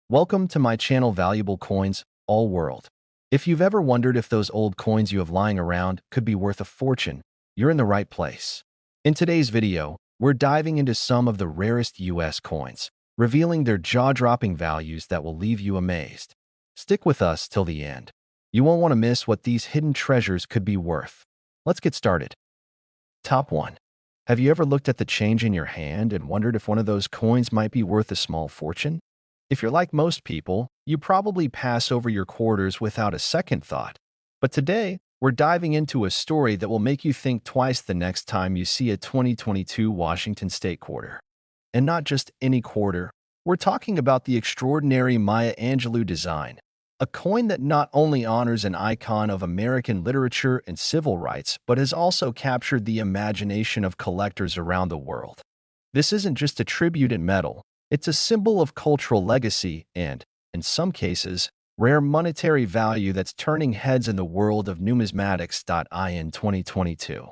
Welcome to my channel Valuable Coins, All World. If you've ever wondered if those old coins you have lying around could be worth a fortune, you're in the right place. In today's video, we're diving into some of the rarest US coins, revealing their jaw-dropping values that will leave you amazed. Stick with us till the end. You won't want to miss what these hidden treasures could be worth. Let's get started. Top 1. Have you ever looked at the change in your hand and wondered if one of those coins might be worth a small fortune? If you're like most people, you probably pass over your quarters without a second thought. But today, we're diving into a story that will make you think twice the next time you see a 2022 Washington State quarter. And not just any quarter, we're talking about the extraordinary Maya Angelou design, a coin that not only honors an icon of American literature and civil rights, but has also captured the imagination of collectors around the world. This isn't just a tribute in metal. It's a symbol of cultural legacy and, in some cases, rare monetary value that's turning heads in the world of numismatics. In 2022,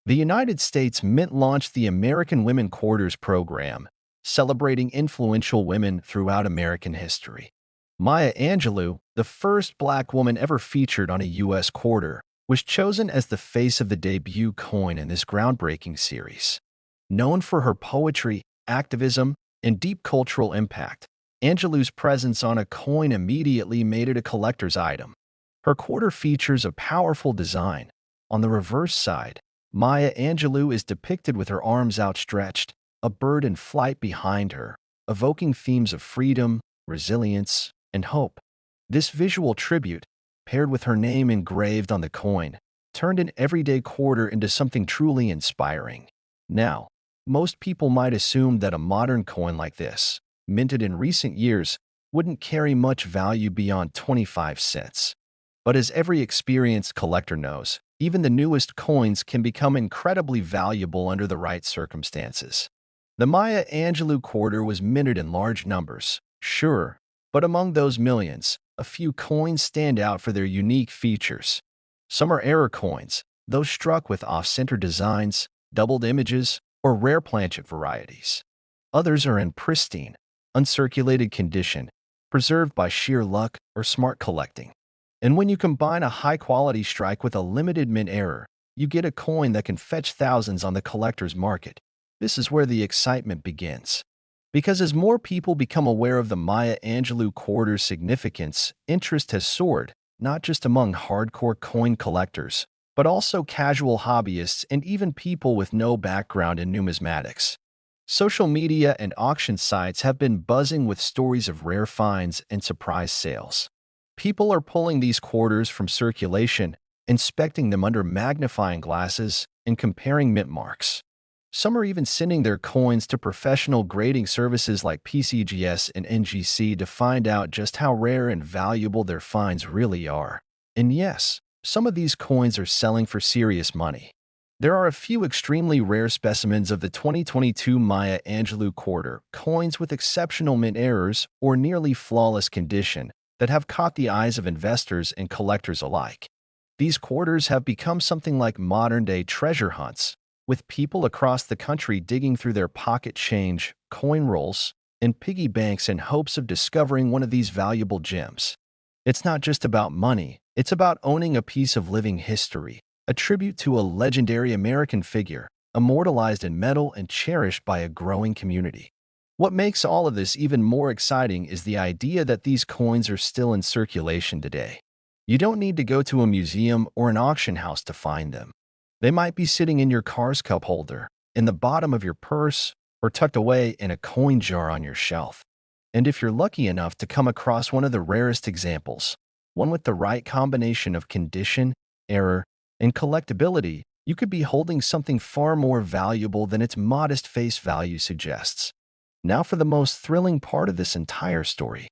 the United States Mint launched the American Women Quarters program, celebrating influential women throughout American history. Maya Angelou, the first Black woman ever featured on a U.S. quarter, was chosen as the face of the debut coin in this groundbreaking series. Known for her poetry, activism, and deep cultural impact, Angelou's presence on a coin immediately made it a collector's item. Her quarter features a powerful design. On the reverse side, Maya Angelou is depicted with her arms outstretched, a bird in flight behind her, evoking themes of freedom, resilience, and hope. This visual tribute, paired with her name engraved on the coin, turned an everyday quarter into something truly inspiring. Now, most people might assume that a modern coin like this, minted in recent years, wouldn't carry much value beyond 25 cents. But as every experienced collector knows, even the newest coins can become incredibly valuable under the right circumstances. The Maya Angelou quarter was minted in large numbers, sure, but among those millions, a few coins stand out for their unique features. Some are error coins, those struck with off-center designs, doubled images, or rare planchet varieties. Others are in pristine, uncirculated condition, preserved by sheer luck or smart collecting. And when you combine a high-quality strike with a limited mint error, you get a coin that can fetch thousands on the collector's market. This is where the excitement begins. Because as more people become aware of the Maya Angelou quarter's significance, interest has soared, not just among hardcore coin collectors, but also casual hobbyists and even people with no background in numismatics. Social media and auction sites have been buzzing with stories of rare finds and surprise sales. People are pulling these quarters from circulation, inspecting them under magnifying glasses, and comparing mint marks. Some are even sending their coins to professional grading services like PCGS and NGC to find out just how rare and valuable their finds really are. And yes, some of these coins are selling for serious money. There are a few extremely rare specimens of the 2022 Maya Angelou quarter, coins with exceptional mint errors or nearly flawless condition, that have caught the eyes of investors and collectors alike. These quarters have become something like modern-day treasure hunts, with people across the country digging through their pocket change, coin rolls, and piggy banks in hopes of discovering one of these valuable gems. It's not just about money, it's about owning a piece of living history, a tribute to a legendary American figure, immortalized in metal and cherished by a growing community. What makes all of this even more exciting is the idea that these coins are still in circulation today. You don't need to go to a museum or an auction house to find them. They might be sitting in your car's cup holder, in the bottom of your purse, or tucked away in a coin jar on your shelf. And if you're lucky enough to come across one of the rarest examples, one with the right combination of condition, error, and collectability, you could be holding something far more valuable than its modest face value suggests. Now for the most thrilling part of this entire story.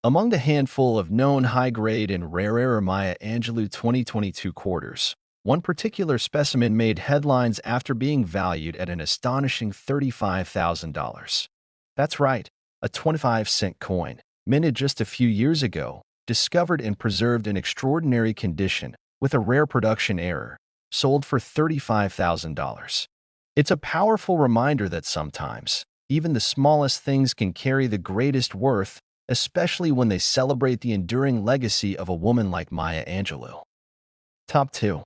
Among the handful of known high-grade and rare Maya Angelou 2022 quarters, one particular specimen made headlines after being valued at an astonishing $35,000. That's right, a 25-cent coin, minted just a few years ago, discovered and preserved in extraordinary condition with a rare production error, sold for $35,000. It's a powerful reminder that sometimes, even the smallest things can carry the greatest worth, especially when they celebrate the enduring legacy of a woman like Maya Angelou. Top 2.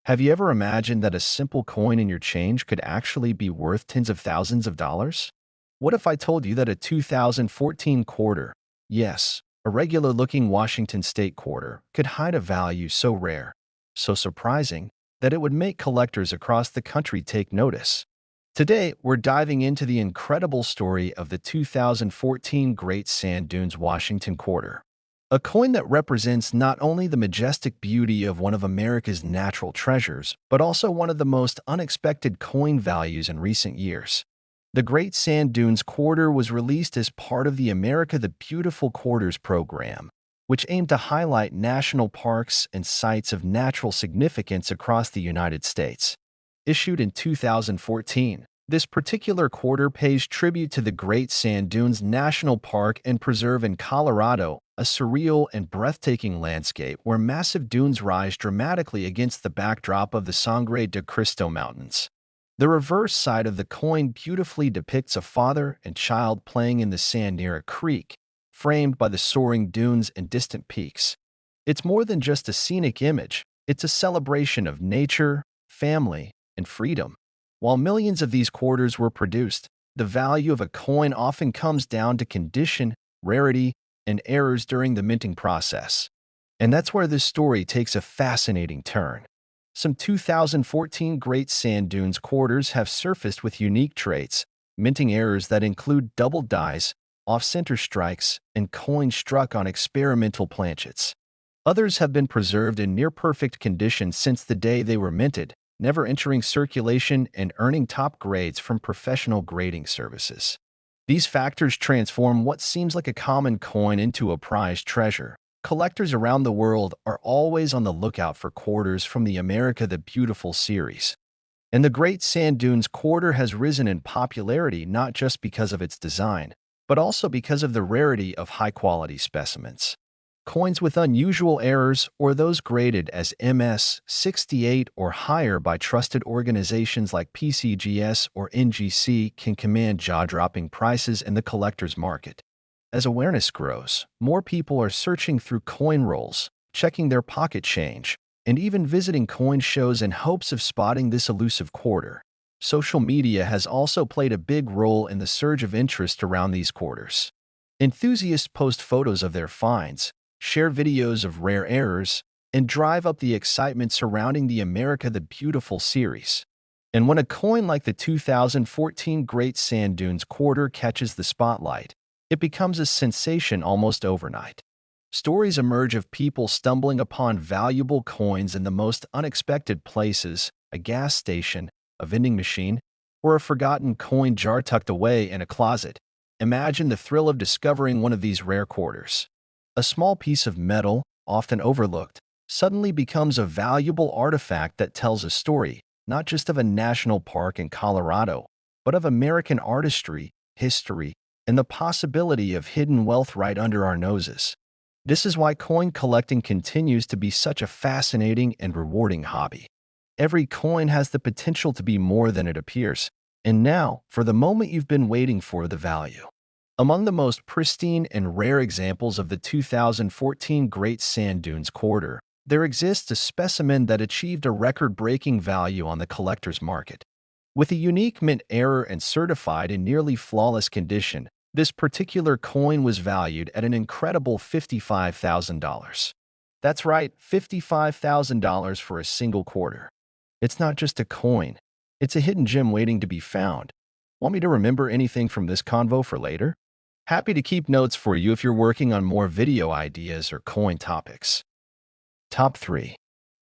Have you ever imagined that a simple coin in your change could actually be worth tens of thousands of dollars? What if I told you that a 2014 quarter, yes, a regular-looking Washington state quarter, could hide a value so rare, so surprising, that it would make collectors across the country take notice? Today, we're diving into the incredible story of the 2014 Great Sand Dunes Washington quarter. A coin that represents not only the majestic beauty of one of America's natural treasures, but also one of the most unexpected coin values in recent years. The Great Sand Dunes Quarter was released as part of the America the Beautiful Quarters program, which aimed to highlight national parks and sites of natural significance across the United States. Issued in 2014, this particular quarter pays tribute to the Great Sand Dunes National Park and Preserve in Colorado, a surreal and breathtaking landscape where massive dunes rise dramatically against the backdrop of the Sangre de Cristo Mountains. The reverse side of the coin beautifully depicts a father and child playing in the sand near a creek, framed by the soaring dunes and distant peaks. It's more than just a scenic image, it's a celebration of nature, family, and freedom. While millions of these quarters were produced, the value of a coin often comes down to condition, rarity, and errors during the minting process. And that's where this story takes a fascinating turn. Some 2014 Great Sand Dunes quarters have surfaced with unique traits, minting errors that include double dies, off-center strikes, and coins struck on experimental planchets. Others have been preserved in near-perfect condition since the day they were minted, never entering circulation and earning top grades from professional grading services. These factors transform what seems like a common coin into a prized treasure. Collectors around the world are always on the lookout for quarters from the America the Beautiful series. And the Great Sand Dunes quarter has risen in popularity not just because of its design, but also because of the rarity of high-quality specimens. Coins with unusual errors, or those graded as MS-68 or higher by trusted organizations like PCGS or NGC, can command jaw-dropping prices in the collector's market. As awareness grows, more people are searching through coin rolls, checking their pocket change, and even visiting coin shows in hopes of spotting this elusive quarter. Social media has also played a big role in the surge of interest around these quarters. Enthusiasts post photos of their finds, share videos of rare errors, and drive up the excitement surrounding the America the Beautiful series. And when a coin like the 2014 Great Sand Dunes quarter catches the spotlight, it becomes a sensation almost overnight. Stories emerge of people stumbling upon valuable coins in the most unexpected places: a gas station, a vending machine, or a forgotten coin jar tucked away in a closet. Imagine the thrill of discovering one of these rare quarters. A small piece of metal, often overlooked, suddenly becomes a valuable artifact that tells a story, not just of a national park in Colorado, but of American artistry, history, and the possibility of hidden wealth right under our noses. This is why coin collecting continues to be such a fascinating and rewarding hobby. Every coin has the potential to be more than it appears. And now, for the moment you've been waiting for: the value. Among the most pristine and rare examples of the 2014 Great Sand Dunes quarter, there exists a specimen that achieved a record-breaking value on the collector's market. With a unique mint error and certified in nearly flawless condition, this particular coin was valued at an incredible $55,000. That's right, $55,000 for a single quarter. It's not just a coin, it's a hidden gem waiting to be found. Want me to remember anything from this convo for later? Happy to keep notes for you if you're working on more video ideas or coin topics. Top 3.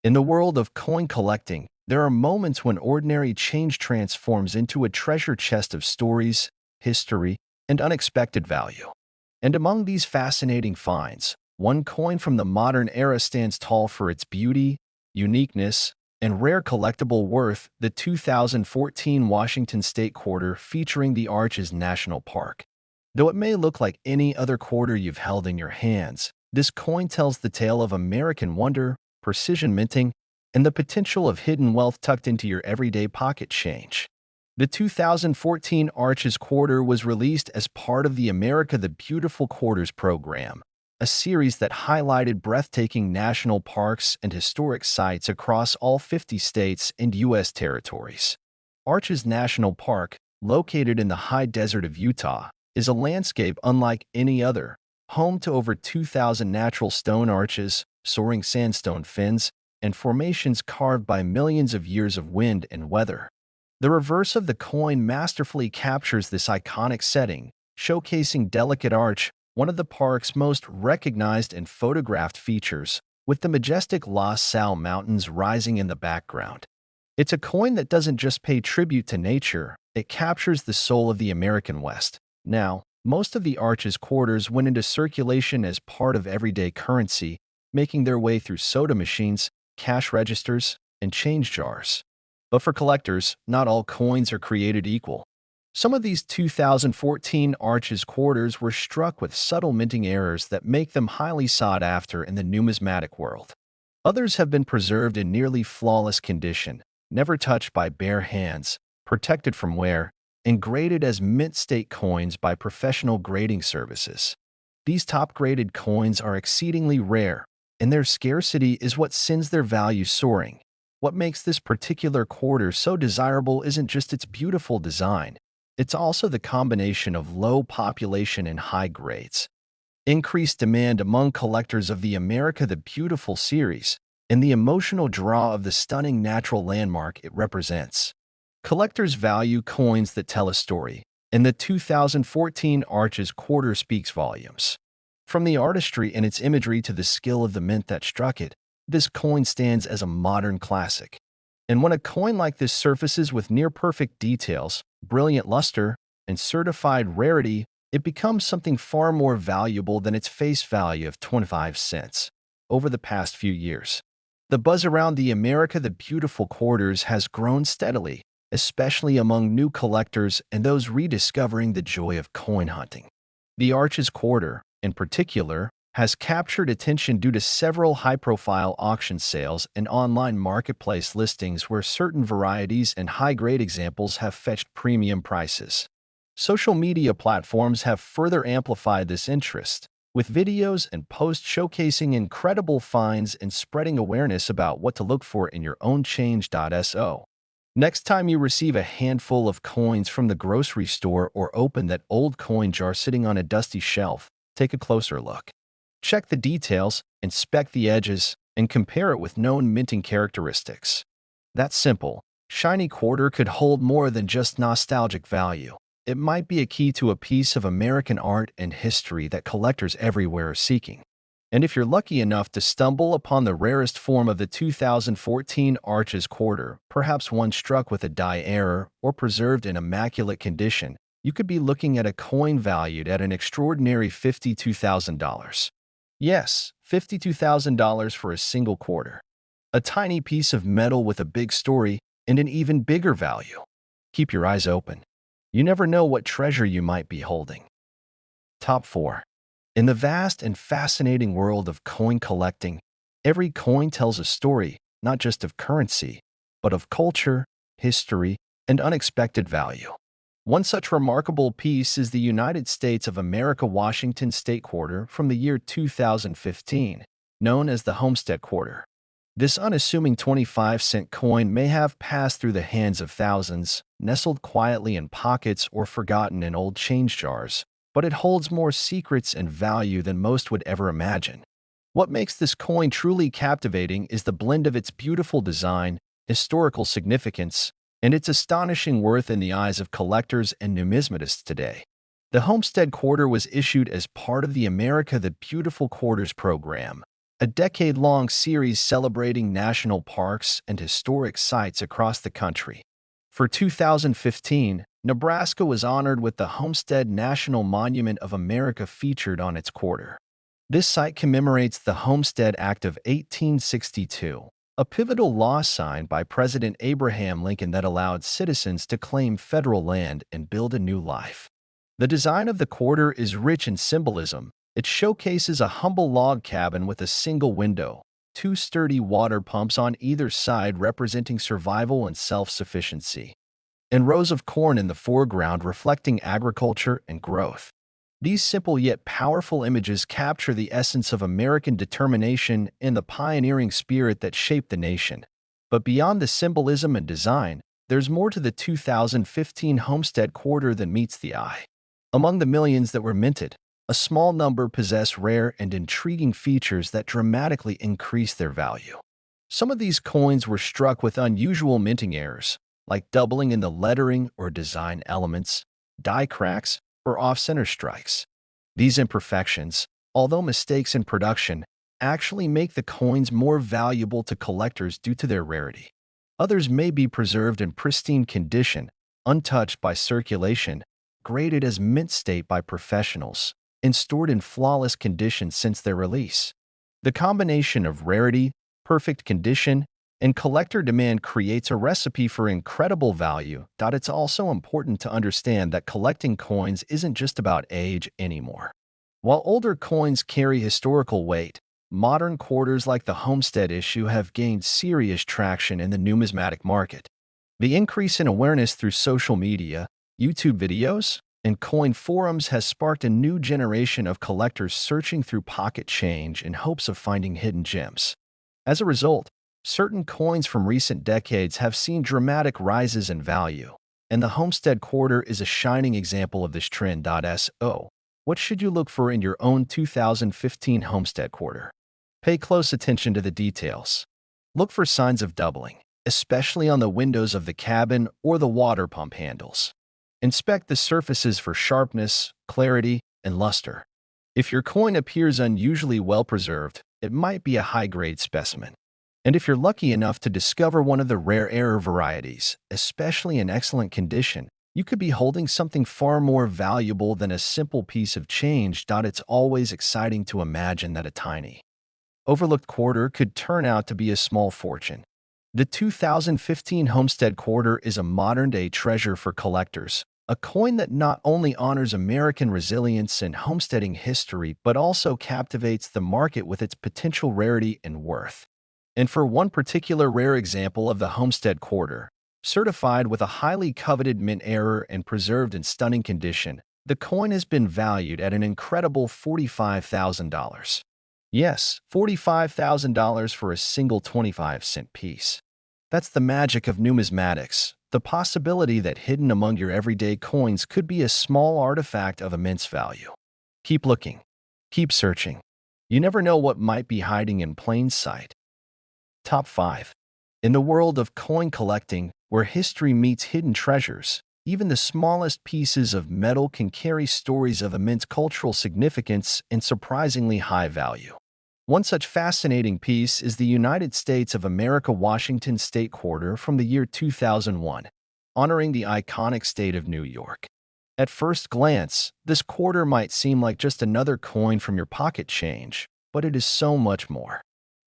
In the world of coin collecting, there are moments when ordinary change transforms into a treasure chest of stories, history, and unexpected value. And among these fascinating finds, one coin from the modern era stands tall for its beauty, uniqueness, and rare collectible worth: the 2014 Washington State quarter featuring the Arches National Park. Though it may look like any other quarter you've held in your hands, this coin tells the tale of American wonder, precision minting, and the potential of hidden wealth tucked into your everyday pocket change. The 2014 Arches Quarter was released as part of the America the Beautiful Quarters program, a series that highlighted breathtaking national parks and historic sites across all 50 states and U.S. territories. Arches National Park, located in the high desert of Utah, is a landscape unlike any other, home to over 2,000 natural stone arches, soaring sandstone fins, and formations carved by millions of years of wind and weather. The reverse of the coin masterfully captures this iconic setting, showcasing Delicate Arch, one of the park's most recognized and photographed features, with the majestic La Salle Mountains rising in the background. It's a coin that doesn't just pay tribute to nature, it captures the soul of the American West. Now, most of the Arches quarters went into circulation as part of everyday currency, making their way through soda machines, cash registers, and change jars. But for collectors, not all coins are created equal. Some of these 2014 Arches quarters were struck with subtle minting errors that make them highly sought after in the numismatic world. Others have been preserved in nearly flawless condition, never touched by bare hands, protected from wear, and graded as mint-state coins by professional grading services. These top-graded coins are exceedingly rare, and their scarcity is what sends their value soaring. What makes this particular quarter so desirable isn't just its beautiful design, it's also the combination of low population and high grades. Increased demand among collectors of the America the Beautiful series, and the emotional draw of the stunning natural landmark it represents. Collectors value coins that tell a story, and the 2014 Arches Quarter speaks volumes. From the artistry and its imagery to the skill of the mint that struck it, this coin stands as a modern classic. And when a coin like this surfaces with near-perfect details, brilliant luster, and certified rarity, it becomes something far more valuable than its face value of 25 cents. Over the past few years, the buzz around the America the Beautiful quarters has grown steadily, especially among new collectors and those rediscovering the joy of coin hunting. The Arches Quarter, in particular, has captured attention due to several high-profile auction sales and online marketplace listings where certain varieties and high-grade examples have fetched premium prices. Social media platforms have further amplified this interest, with videos and posts showcasing incredible finds and spreading awareness about what to look for in your own change.so. Next time you receive a handful of coins from the grocery store or open that old coin jar sitting on a dusty shelf, take a closer look. Check the details, inspect the edges, and compare it with known minting characteristics. That simple, shiny quarter could hold more than just nostalgic value. It might be a key to a piece of American art and history that collectors everywhere are seeking. And if you're lucky enough to stumble upon the rarest form of the 2014 Arches Quarter, perhaps one struck with a die error or preserved in immaculate condition, you could be looking at a coin valued at an extraordinary $52,000. Yes, $52,000 for a single quarter. A tiny piece of metal with a big story and an even bigger value. Keep your eyes open. You never know what treasure you might be holding. Top 4. In the vast and fascinating world of coin collecting, every coin tells a story, not just of currency, but of culture, history, and unexpected value. One such remarkable piece is the United States of America Washington State Quarter from the year 2015, known as the Homestead Quarter. This unassuming 25-cent coin may have passed through the hands of thousands, nestled quietly in pockets or forgotten in old change jars, but it holds more secrets and value than most would ever imagine. What makes this coin truly captivating is the blend of its beautiful design, historical significance, and its astonishing worth in the eyes of collectors and numismatists today. The Homestead Quarter was issued as part of the America the Beautiful Quarters program, a decade-long series celebrating national parks and historic sites across the country. For 2015, Nebraska was honored with the Homestead National Monument of America featured on its quarter. This site commemorates the Homestead Act of 1862, a pivotal law signed by President Abraham Lincoln that allowed citizens to claim federal land and build a new life. The design of the quarter is rich in symbolism. It showcases a humble log cabin with a single window, two sturdy water pumps on either side representing survival and self-sufficiency. and rows of corn in the foreground reflecting agriculture and growth. These simple yet powerful images capture the essence of American determination and the pioneering spirit that shaped the nation. But beyond the symbolism and design, there's more to the 2015 Homestead quarter than meets the eye. Among the millions that were minted, a small number possess rare and intriguing features that dramatically increase their value. Some of these coins were struck with unusual minting errors, like doubling in the lettering or design elements, die cracks, or off-center strikes. These imperfections, although mistakes in production, actually make the coins more valuable to collectors due to their rarity. Others may be preserved in pristine condition, untouched by circulation, graded as mint state by professionals, and stored in flawless condition since their release. The combination of rarity, perfect condition, and collector demand creates a recipe for incredible value. It's also important to understand that collecting coins isn't just about age anymore. While older coins carry historical weight, modern quarters like the Homestead issue have gained serious traction in the numismatic market. The increase in awareness through social media, YouTube videos, and coin forums has sparked a new generation of collectors searching through pocket change in hopes of finding hidden gems. As a result, certain coins from recent decades have seen dramatic rises in value, and the Homestead quarter is a shining example of this trend. So, what should you look for in your own 2015 Homestead quarter? Pay close attention to the details. Look for signs of doubling, especially on the windows of the cabin or the water pump handles. Inspect the surfaces for sharpness, clarity, and luster. If your coin appears unusually well preserved, it might be a high-grade specimen. And if you're lucky enough to discover one of the rare error varieties, especially in excellent condition, you could be holding something far more valuable than a simple piece of change. It's always exciting to imagine that a tiny, overlooked quarter could turn out to be a small fortune. The 2015 Homestead quarter is a modern-day treasure for collectors, a coin that not only honors American resilience and homesteading history but also captivates the market with its potential rarity and worth. And for one particular rare example of the Homestead quarter, certified with a highly coveted mint error and preserved in stunning condition, the coin has been valued at an incredible $45,000. Yes, $45,000 for a single 25-cent piece. That's the magic of numismatics, the possibility that hidden among your everyday coins could be a small artifact of immense value. Keep looking. Keep searching. You never know what might be hiding in plain sight. Top 5. In the world of coin collecting, where history meets hidden treasures, even the smallest pieces of metal can carry stories of immense cultural significance and surprisingly high value. One such fascinating piece is the United States of America Washington State Quarter from the year 2001, honoring the iconic state of New York. At first glance, this quarter might seem like just another coin from your pocket change, but it is so much more.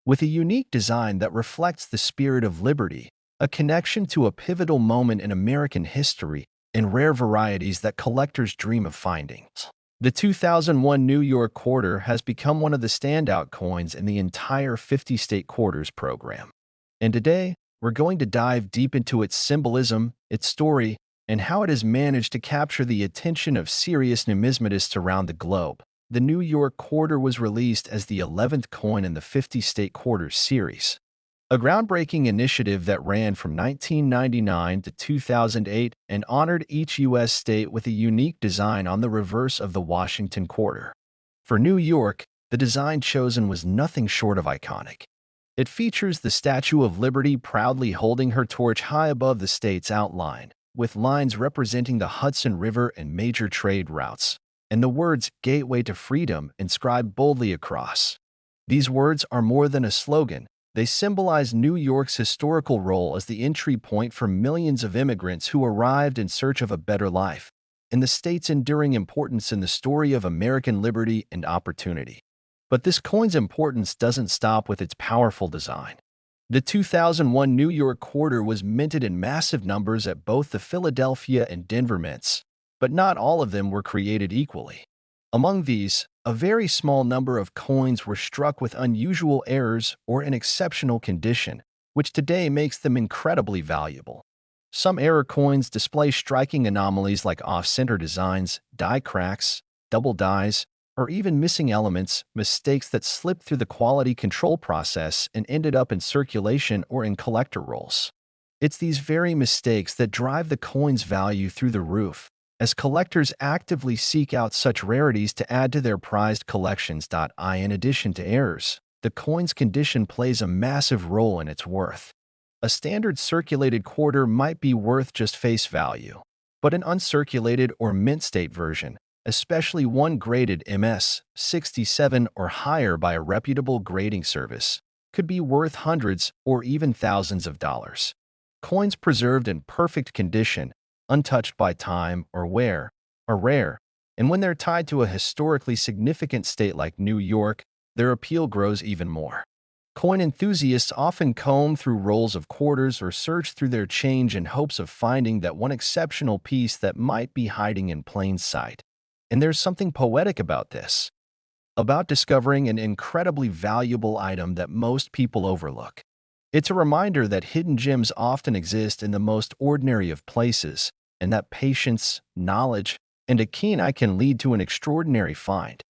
With a unique design that reflects the spirit of liberty, a connection to a pivotal moment in American history, and rare varieties that collectors dream of finding. The 2001 New York quarter has become one of the standout coins in the entire 50-state quarters program. And today, we're going to dive deep into its symbolism, its story, and how it has managed to capture the attention of serious numismatists around the globe. The New York quarter was released as the 11th coin in the 50-state quarters series, a groundbreaking initiative that ran from 1999 to 2008 and honored each U.S. state with a unique design on the reverse of the Washington quarter. For New York, the design chosen was nothing short of iconic. It features the Statue of Liberty proudly holding her torch high above the state's outline, with lines representing the Hudson River and major trade routes, and the words "Gateway to Freedom" inscribed boldly across. These words are more than a slogan. They symbolize New York's historical role as the entry point for millions of immigrants who arrived in search of a better life, and the state's enduring importance in the story of American liberty and opportunity. But this coin's importance doesn't stop with its powerful design. The 2001 New York quarter was minted in massive numbers at both the Philadelphia and Denver mints, but not all of them were created equally. Among these, a very small number of coins were struck with unusual errors or in exceptional condition, which today makes them incredibly valuable. Some error coins display striking anomalies like off-center designs, die cracks, double dies, or even missing elements, mistakes that slipped through the quality control process and ended up in circulation or in collector rolls. It's these very mistakes that drive the coin's value through the roof, as collectors actively seek out such rarities to add to their prized collections. In addition to errors, the coin's condition plays a massive role in its worth. A standard circulated quarter might be worth just face value, but an uncirculated or mint state version, especially one graded MS 67 or higher by a reputable grading service, could be worth hundreds or even thousands of dollars. Coins preserved in perfect condition, untouched by time or wear, are rare, and when they're tied to a historically significant state like New York, their appeal grows even more. Coin enthusiasts often comb through rolls of quarters or search through their change in hopes of finding that one exceptional piece that might be hiding in plain sight. And there's something poetic about this, about discovering an incredibly valuable item that most people overlook. It's a reminder that hidden gems often exist in the most ordinary of places, and that patience, knowledge, and a keen eye can lead to an extraordinary find.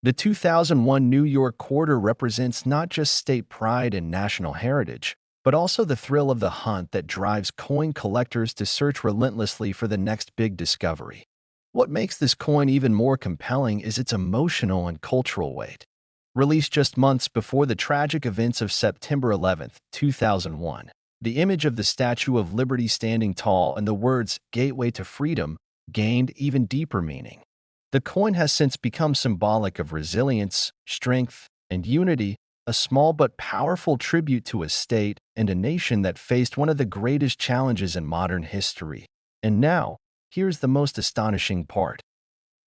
The 2001 New York quarter represents not just state pride and national heritage, but also the thrill of the hunt that drives coin collectors to search relentlessly for the next big discovery. What makes this coin even more compelling is its emotional and cultural weight. Released just months before the tragic events of September 11, 2001, the image of the Statue of Liberty standing tall and the words "Gateway to Freedom" gained even deeper meaning. The coin has since become symbolic of resilience, strength, and unity, a small but powerful tribute to a state and a nation that faced one of the greatest challenges in modern history. And now, here's the most astonishing part.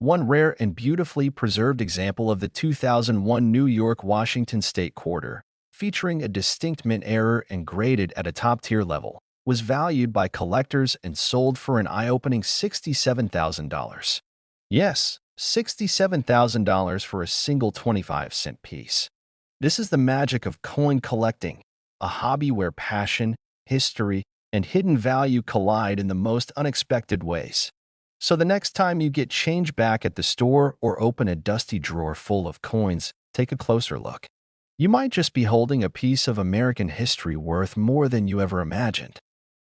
One rare and beautifully preserved example of the 2001 New York-Washington State quarter, featuring a distinct mint error and graded at a top-tier level, was valued by collectors and sold for an eye-opening $67,000. Yes, $67,000 for a single 25-cent piece. This is the magic of coin collecting, a hobby where passion, history, and hidden value collide in the most unexpected ways. So the next time you get change back at the store or open a dusty drawer full of coins, take a closer look. You might just be holding a piece of American history worth more than you ever imagined.